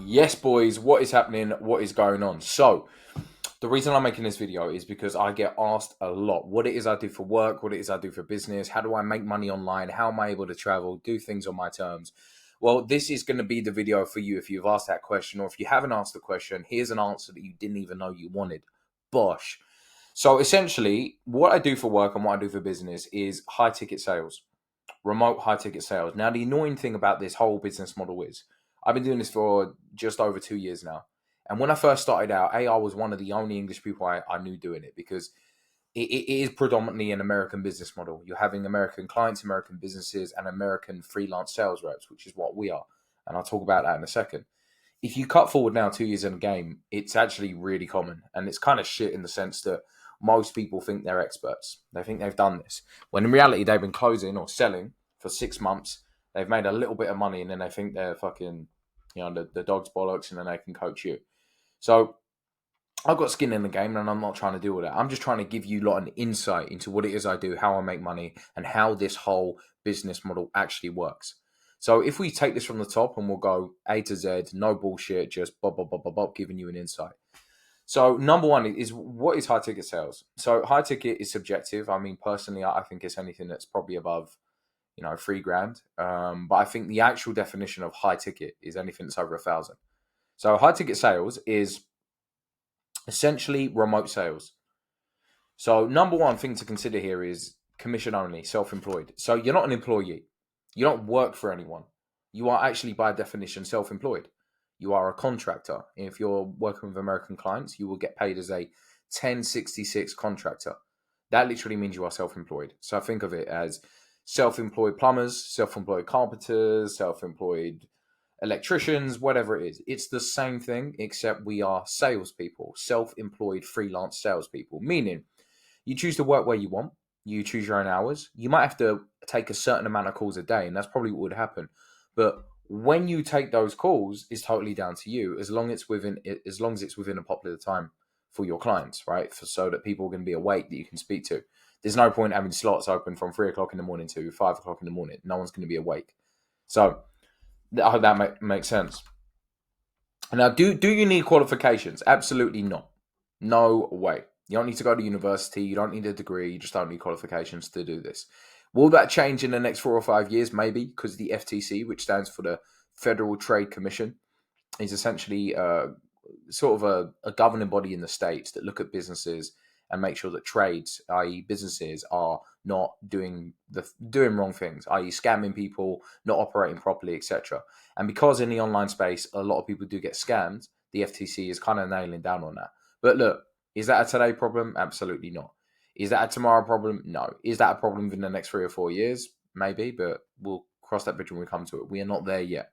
Yes, boys, what is happening? What is going on? So, the reason I'm making this video is because I get asked a lot what it is I do for work, what it is I do for business, how do I make money online, how am I able to travel, do things on my terms. Well, this is going to be the video for you if you've asked that question, or if you haven't asked the question, here's an answer that you didn't even know you wanted. Bosh. So, essentially, what I do for work and what I do for business is high ticket sales, remote high ticket sales. Now, the annoying thing about this whole business model is I've been doing this for just over 2 years now. And when I first started out, I was one of the only English people I knew doing it because it is predominantly an American business model. You're having American clients, American businesses, and American freelance sales reps, which is what we are. And I'll talk about that in a second. If you cut forward now 2 years in the game, it's actually really common. And it's kind of shit in the sense that most people think they're experts. They think they've done this. When in reality, they've been closing or selling for 6 months. They've made a little bit of money and then they think they're fucking, the dog's bollocks and then they can coach you. So I've got skin in the game and I'm not trying to do all that. I'm just trying to give you an insight into what it is I do, how I make money, and how this whole business model actually works. So if we take this from the top and we'll go A to Z, no bullshit, just bob, bob, bob, bob, bob, giving you an insight. So number one is what is high ticket sales? So high ticket is subjective. I mean, personally, I think it's anything that's probably above, $3,000. But I think the actual definition of high ticket is anything that's over 1,000. So high ticket sales is essentially remote sales. So number one thing to consider here is commission only, self-employed. So you're not an employee. You don't work for anyone. You are actually by definition self-employed. You are a contractor. If you're working with American clients, you will get paid as a 1066 contractor. That literally means you are self-employed. So think of it as self-employed plumbers, self-employed carpenters, self-employed electricians, whatever it is. It's the same thing, except we are salespeople, self-employed freelance salespeople, meaning you choose to work where you want. You choose your own hours. You might have to take a certain amount of calls a day, and that's probably what would happen. But when you take those calls, it's totally down to you, as long as it's within a popular time for your clients, right? So that people are going to be awake that you can speak to. There's no point having slots open from 3 o'clock in the morning to 5 o'clock in the morning. No one's going to be awake. So I hope that makes sense. Now, do you need qualifications? Absolutely not. No way. You don't need to go to university. You don't need a degree. You just don't need qualifications to do this. Will that change in the next 4 or 5 years? Maybe, because the FTC, which stands for the Federal Trade Commission, is essentially sort of a governing body in the States that look at businesses and make sure that trades, i.e. businesses, are not doing wrong things, i.e. scamming people, not operating properly, etc. And because in the online space, a lot of people do get scammed, the FTC is kind of nailing down on that. But look, is that a today problem? Absolutely not. Is that a tomorrow problem? No. Is that a problem within the next 3 or 4 years? Maybe, but we'll cross that bridge when we come to it. We are not there yet.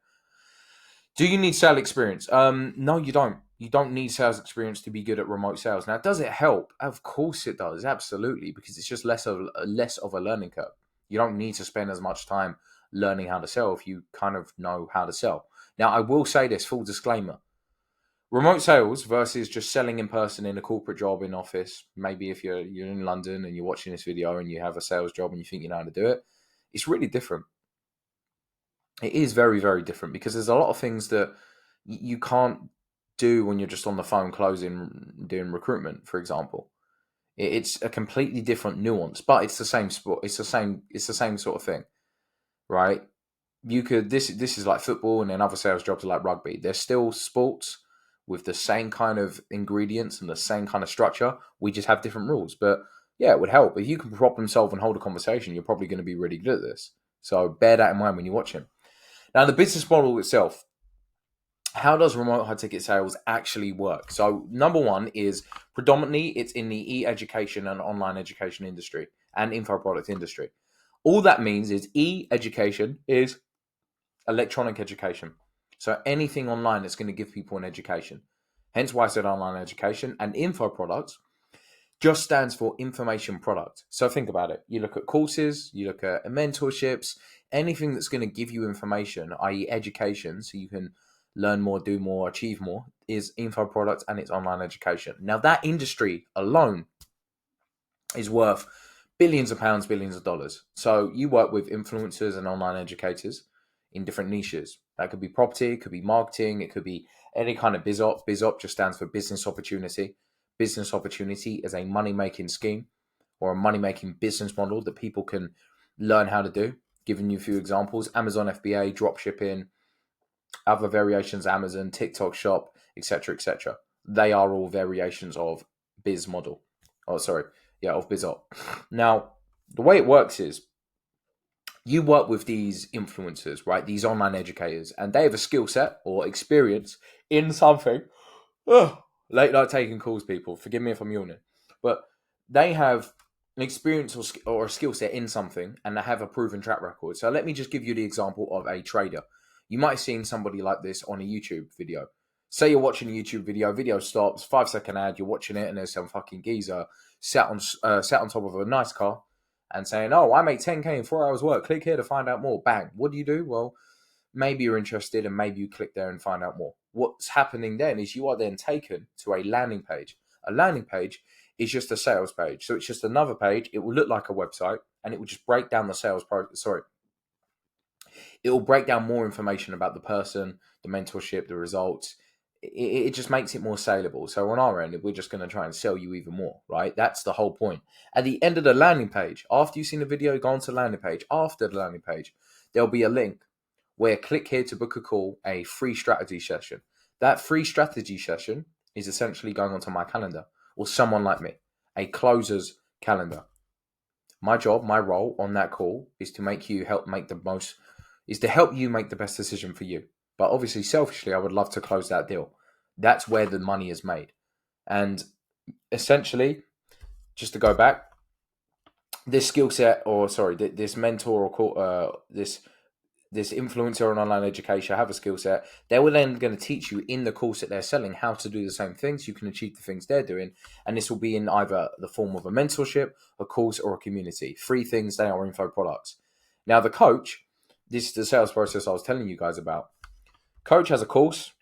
Do you need sales experience? No, you don't. You don't need sales experience to be good at remote sales. Now, does it help? Of course it does, absolutely, because it's just less of a learning curve. You don't need to spend as much time learning how to sell if you kind of know how to sell. Now, I will say this, full disclaimer. Remote sales versus just selling in person in a corporate job in office. Maybe if you're in London and you're watching this video and you have a sales job and you think you know how to do it, it's really different. It is very, very different because there's a lot of things that you can't do when you're just on the phone doing recruitment, for example. It's a completely different nuance, but it's the same sport. It's the same sort of thing, right? This is like football, and then other sales jobs are like rugby. They're still sports with the same kind of ingredients and the same kind of structure. We just have different rules. But yeah, it would help if you can problem solve and hold a conversation. You're probably going to be really good at this. So bear that in mind when you're watching. Now, the business model itself. How does remote high ticket sales actually work? So number one is predominantly it's in the e-education and online education industry and info product industry. All that means is e-education is electronic education. So anything online that's going to give people an education. Hence why I said online education. And info products just stands for information product. So think about it. You look at courses, you look at mentorships, anything that's going to give you information, i.e. education, so you can learn more, do more, achieve more, is info product and it's online education. Now that industry alone is worth billions of pounds, billions of dollars. So you work with influencers and online educators in different niches. That could be property, it could be marketing, it could be any kind of biz op. Biz op just stands for business opportunity. Business opportunity is a money making scheme or a money making business model that people can learn how to do. Giving you a few examples: Amazon FBA, drop shipping, other variations, Amazon, TikTok shop, etc., etc. They are all variations of biz model. Oh, sorry. Yeah, of biz op. Now, the way it works is you work with these influencers, right? These online educators, and they have a skill set or experience in something. Ugh, late night taking calls, people. Forgive me if I'm yawning, but they have an experience or a skill set in something, and they have a proven track record. So let me just give you the example of a trader. You might have seen somebody like this on a YouTube video. Say you're watching a YouTube video stops, 5-second ad, you're watching it, and there's some fucking geezer sat on top of a nice car and saying, "Oh, I make 10K in 4 hours work. Click here to find out more." Bang. What do? Well, maybe you're interested and maybe you click there and find out more. What's happening then is you are then taken to a landing page. A landing page is just a sales page. So it's just another page. It will look like a website and it will just break down the sales process. Sorry. It will break down more information about the person, the mentorship, the results. It just makes it more saleable. So on our end, we're just going to try and sell you even more, right? That's the whole point. At the end of the landing page, after you've seen the video, go on to the landing page. After the landing page, there'll be a link where click here to book a call, a free strategy session. That free strategy session is essentially going onto my calendar or someone like me, a closer's calendar. My job, my role on that call is to help you make the best decision for you. But obviously, selfishly, I would love to close that deal. That's where the money is made. And essentially, just to go back, this skill set, this mentor or this influencer on online education have a skill set. They were then going to teach you in the course that they're selling how to do the same things. You can achieve the things they're doing. And this will be in either the form of a mentorship, a course, or a community. 3 things, they are info products. Now, the coach, this is the sales process I was telling you guys about. Coach has a course,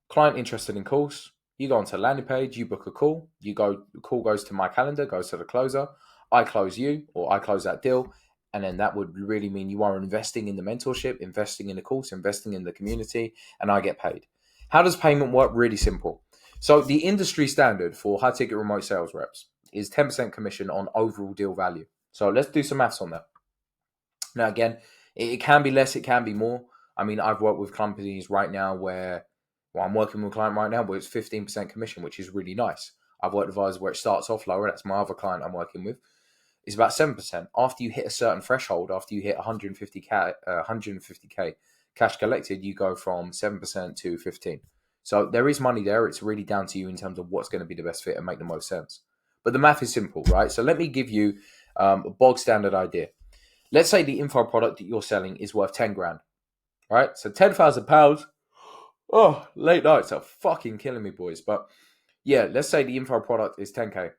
client interested in course. You go onto the landing page, you book a call. The call goes to my calendar, goes to the closer. I close you, or I close that deal. And then that would really mean you are investing in the mentorship, investing in the course, investing in the community, and I get paid. How does payment work? Really simple. So the industry standard for high ticket remote sales reps is 10% commission on overall deal value. So let's do some maths on that. Now, again, it can be less, it can be more. I mean, I've worked with companies right now I'm working with a client right now where it's 15% commission, which is really nice. I've worked with others where it starts off lower. That's my other client I'm working with. It's about 7%. After you hit a certain threshold, after you hit 150K cash collected, you go from 7% to 15%. So there is money there. It's really down to you in terms of what's going to be the best fit and make the most sense. But the math is simple, right? So let me give you a bog standard idea. Let's say the info product that you're selling is worth 10 grand, right? So £10,000. Oh, late nights are fucking killing me, boys. But yeah, let's say the info product is 10K.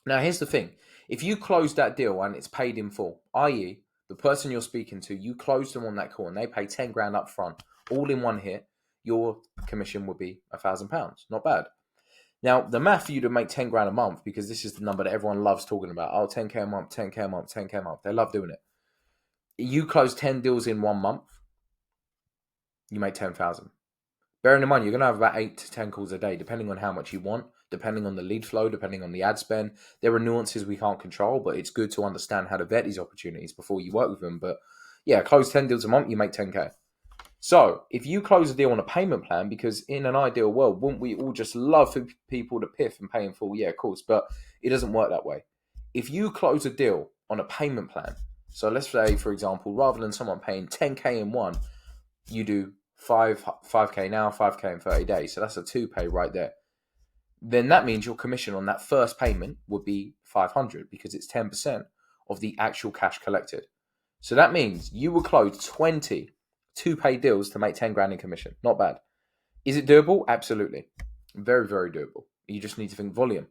Now, here's the thing. If you close that deal and it's paid in full, i.e., the person you're speaking to, you close them on that call and they pay 10 grand up front, all in one hit, your commission would be £1,000. Not bad. Now, the math for you to make 10 grand a month, because this is the number that everyone loves talking about. Oh, 10K a month, 10K a month, 10K a month. They love doing it. You close 10 deals in 1 month, you make 10,000. Bearing in mind, you're going to have about 8 to 10 calls a day, depending on how much you want, depending on the lead flow, depending on the ad spend. There are nuances we can't control, but it's good to understand how to vet these opportunities before you work with them. But yeah, close 10 deals a month, you make 10K. So if you close a deal on a payment plan, because in an ideal world, wouldn't we all just love for people to piff and pay in full? Yeah, of course, but it doesn't work that way. If you close a deal on a payment plan, so let's say, for example, rather than someone paying 10K in one, you do 5K now, 5K in 30 days. So that's a 2 pay right there. Then that means your commission on that first payment would be 500 because it's 10% of the actual cash collected. So that means you will close 20 2-pay deals to make 10 grand in commission. Not bad. Is it doable? Absolutely. Very, very doable. You just need to think volume.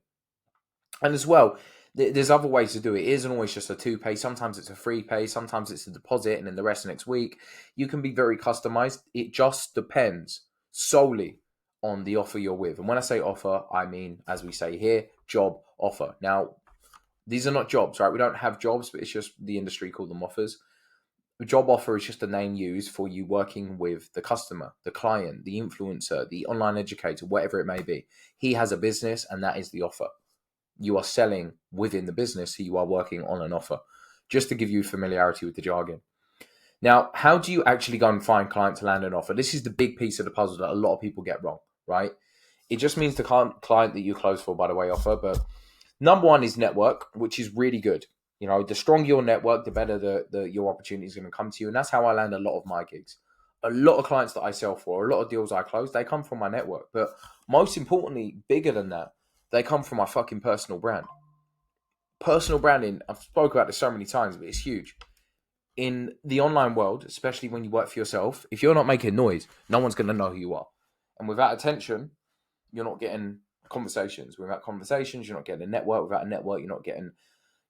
And as well, there's other ways to do it. It isn't always just a 2-pay. Sometimes it's a 3-pay. Sometimes it's a deposit and then the rest next week. You can be very customized. It just depends solely on the offer you're with. And when I say offer, I mean, as we say here, job offer. Now, these are not jobs, right? We don't have jobs, but it's just the industry call them offers. A job offer is just a name used for you working with the customer, the client, the influencer, the online educator, whatever it may be. He has a business and that is the offer. You are selling within the business, so you are working on an offer. Just to give you familiarity with the jargon. Now, how do you actually go and find client to land an offer? This is the big piece of the puzzle that a lot of people get wrong, right? It just means the client that you close for, by the way, offer. But number one is network, which is really good. You know, the stronger your network, the better your opportunity is going to come to you. And that's how I land a lot of my gigs. A lot of clients that I sell for, a lot of deals I close, they come from my network. But most importantly, bigger than that, they come from my fucking personal brand. Personal branding, I've spoken about this so many times, but it's huge. In the online world, especially when you work for yourself, if you're not making noise, no one's going to know who you are. And without attention, you're not getting conversations. Without conversations, you're not getting a network. Without a network, you're not getting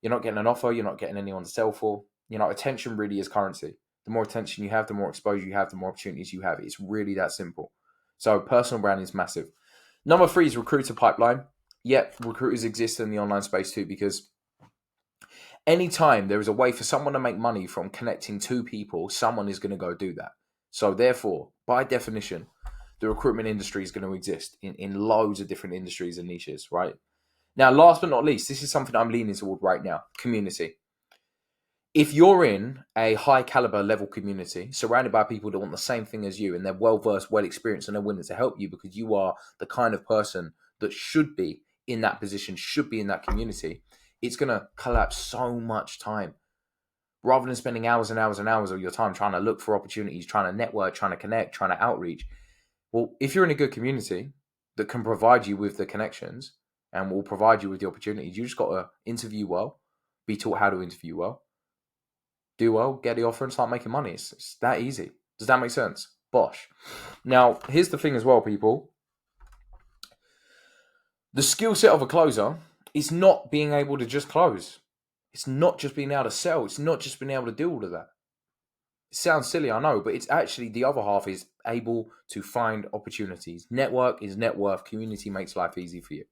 an offer. You're not getting anyone to sell for. You know, attention really is currency. The more attention you have, the more exposure you have, the more opportunities you have. It's really that simple. So personal branding is massive. Number 3 is recruiter pipeline. Yep, recruiters exist in the online space too, because anytime there is a way for someone to make money from connecting two people, someone is going to go do that. So therefore, by definition, the recruitment industry is going to exist in loads of different industries and niches, right? Now, last but not least, this is something I'm leaning toward right now, community. If you're in a high caliber level community, surrounded by people that want the same thing as you, and they're well-versed, well-experienced, and they're willing to help you because you are the kind of person that should be in that position, should be in that community, it's going to collapse so much time. Rather than spending hours and hours and hours of your time trying to look for opportunities, trying to network, trying to connect, trying to outreach. Well, if you're in a good community that can provide you with the connections and will provide you with the opportunities, you just got to interview well, be taught how to interview well, do well, get the offer, and start making money. It's that easy. Does that make sense? Bosh. Now, here's the thing as well, people. The skill set of a closer is not being able to just close. It's not just being able to sell. It's not just being able to do all of that. It sounds silly, I know, but it's actually the other half is able to find opportunities. Network is net worth. Community makes life easy for you.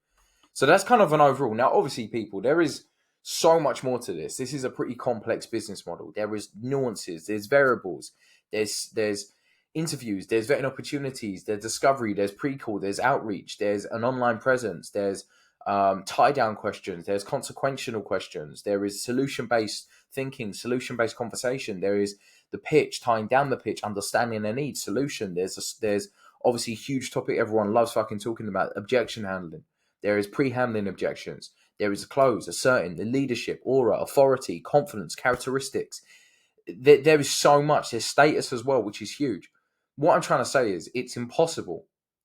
So that's kind of an overall. Now, obviously, people, there is so much more to this. This is a pretty complex business model. There is nuances. There's variables. There's interviews. There's vetting opportunities. There's discovery. There's pre-call. There's outreach. There's an online presence. There's tie-down questions. There's consequential questions. There is solution-based thinking, solution-based conversation. There is the pitch, tying down the pitch, understanding their needs, solution. There's obviously a huge topic everyone loves fucking talking about, objection handling. There is pre-handling objections. There is a close, asserting, the leadership, aura, authority, confidence, characteristics. There is so much. There's status as well, which is huge. What I'm trying to say is it's impossible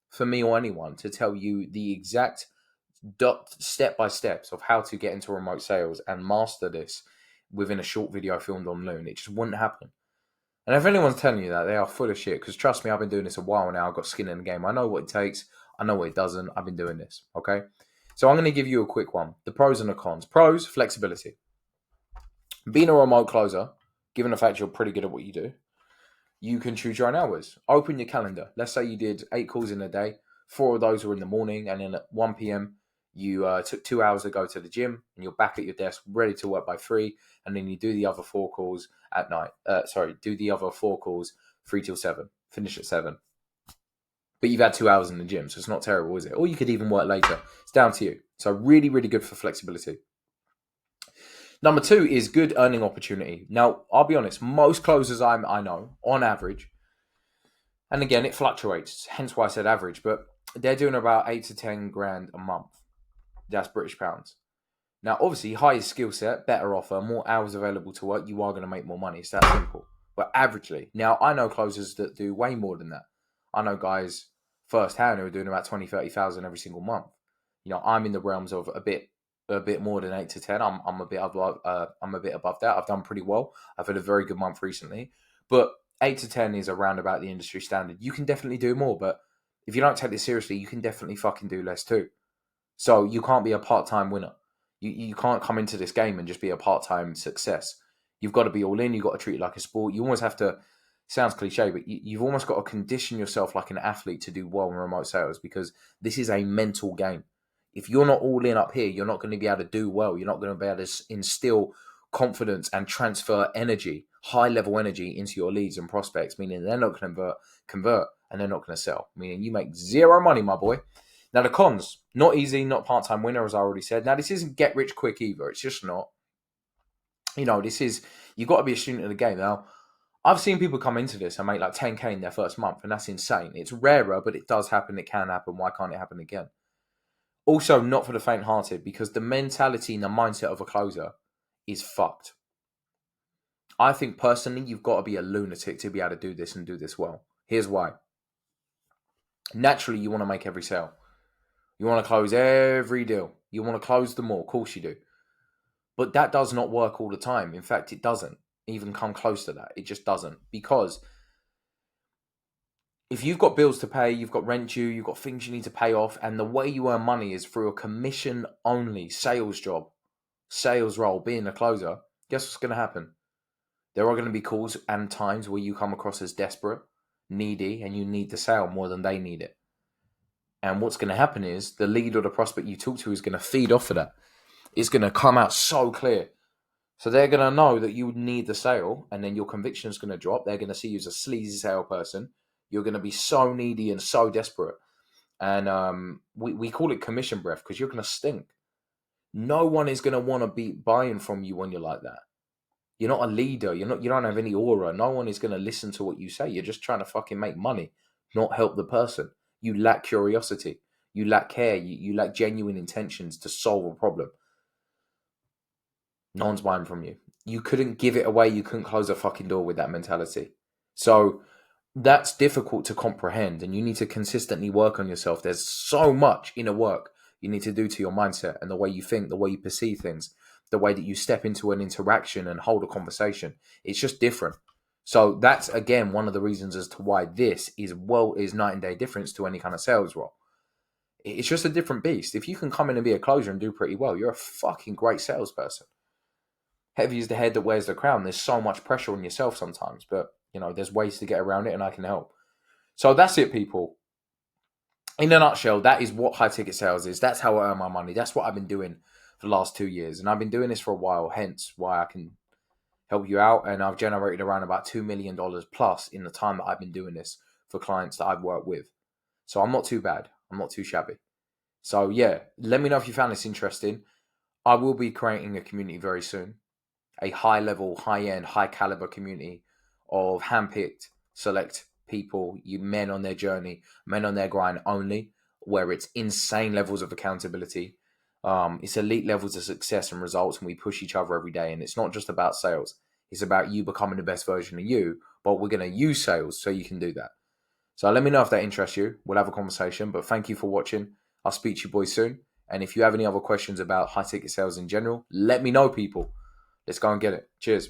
for me or anyone to tell you the exact step-by-steps of how to get into remote sales and master this within a short video filmed on Loon. It just wouldn't happen. And if anyone's telling you that, they are full of shit, because trust me, I've been doing this a while now. I've got skin in the game. I know what it takes. I know what it doesn't. I've been doing this, okay? So I'm going to give you a quick one. The pros and the cons. Pros, flexibility. Being a remote closer, given the fact you're pretty good at what you do, you can choose your own hours. Open your calendar. Let's say you did 8 calls in a day. 4 of those were in the morning, and then at 1 p.m., you took 2 hours to go to the gym, and you're back at your desk ready to work by 3, and then you do the other 4 calls at night. Do the other 4 calls 3 till 7. Finish at 7. But you've had 2 hours in the gym, so it's not terrible, is it? Or you could even work later. It's down to you. So really, really good for flexibility. Number 2 is good earning opportunity. Now, I'll be honest, most closers I know, on average, and again, it fluctuates, hence why I said average, but they're doing about 8 to 10 grand a month. That's British pounds. Now, obviously, higher skill set, better offer, more hours available to work, you are going to make more money. It's that simple. But averagely. Now, I know closers that do way more than that. I know guys firsthand who are doing about 20, 30,000 every single month. You know, I'm in the realms of a bit more than 8 to 10. I'm a bit above that. I've done pretty well. I've had a very good month recently. But 8 to 10 is around about the industry standard. You can definitely do more, but if you don't take this seriously, you can definitely fucking do less too. So you can't be a part-time winner. You can't come into this game and just be a part-time success. You've got to be all in. You've got to treat it like a sport. You almost have to, sounds cliche, but you've almost got to condition yourself like an athlete to do well in remote sales, because this is a mental game. If you're not all in up here, you're not going to be able to do well. You're not going to be able to instill confidence and transfer energy, high level energy into your leads and prospects, meaning they're not going to convert and they're not going to sell, meaning you make zero money, my boy. Now, the cons, not easy, not part-time winner, as I already said. Now, this isn't get rich quick either. It's just not. This is, you've got to be a student of the game. Now, I've seen people come into this and make like 10K in their first month, and that's insane. It's rarer, but it does happen. It can happen. Why can't it happen again? Also, not for the faint-hearted, because the mentality and the mindset of a closer is fucked. I think personally, you've got to be a lunatic to be able to do this and do this well. Here's why. Naturally, you want to make every sale. You want to close every deal. You want to close them all. Of course you do. But that does not work all the time. In fact, it doesn't even come close to that. It just doesn't. Because if you've got bills to pay, you've got rent due, you've got things you need to pay off, and the way you earn money is through a commission-only sales job, sales role, being a closer, guess what's going to happen? There are going to be calls and times where you come across as desperate, needy, and you need the sale more than they need it. And what's going to happen is the lead or the prospect you talk to is going to feed off of that. It's going to come out so clear. So they're going to know that you need the sale, and then your conviction is going to drop. They're going to see you as a sleazy salesperson. You're going to be so needy and so desperate. And we call it commission breath, because you're going to stink. No one is going to want to be buying from you when you're like that. You're not a leader. You don't have any aura. No one is going to listen to what you say. You're just trying to fucking make money, not help the person. You lack curiosity. You lack care. You lack genuine intentions to solve a problem. No one's buying from you. You couldn't give it away. You couldn't close a fucking door with that mentality. So that's difficult to comprehend, and you need to consistently work on yourself. There's so much inner work you need to do to your mindset and the way you think, the way you perceive things, the way that you step into an interaction and hold a conversation. It's just different. So that's, again, one of the reasons as to why this is night and day difference to any kind of sales role. It's just a different beast. If you can come in and be a closer and do pretty well, you're a fucking great salesperson. Heavy is the head that wears the crown. There's so much pressure on yourself sometimes, but there's ways to get around it, and I can help. So that's it, people. In a nutshell, that is what high ticket sales is. That's how I earn my money. That's what I've been doing for the last 2 years. And I've been doing this for a while, hence why I can help you out. And I've generated around about $2 million plus in the time that I've been doing this for clients that I've worked with. So I'm not too bad. I'm not too shabby. So yeah, let me know if you found this interesting. I will be creating a community very soon. A high level, high end, high caliber community of handpicked, select people, men on their journey, men on their grind only, where it's insane levels of accountability. It's elite levels of success and results, and we push each other every day. And it's not just about sales. It's about you becoming the best version of you, but we're going to use sales so you can do that. So let me know if that interests you. We'll have a conversation, but thank you for watching. I'll speak to you boys soon. And if you have any other questions about high ticket sales in general, let me know, people. Let's go and get it. Cheers.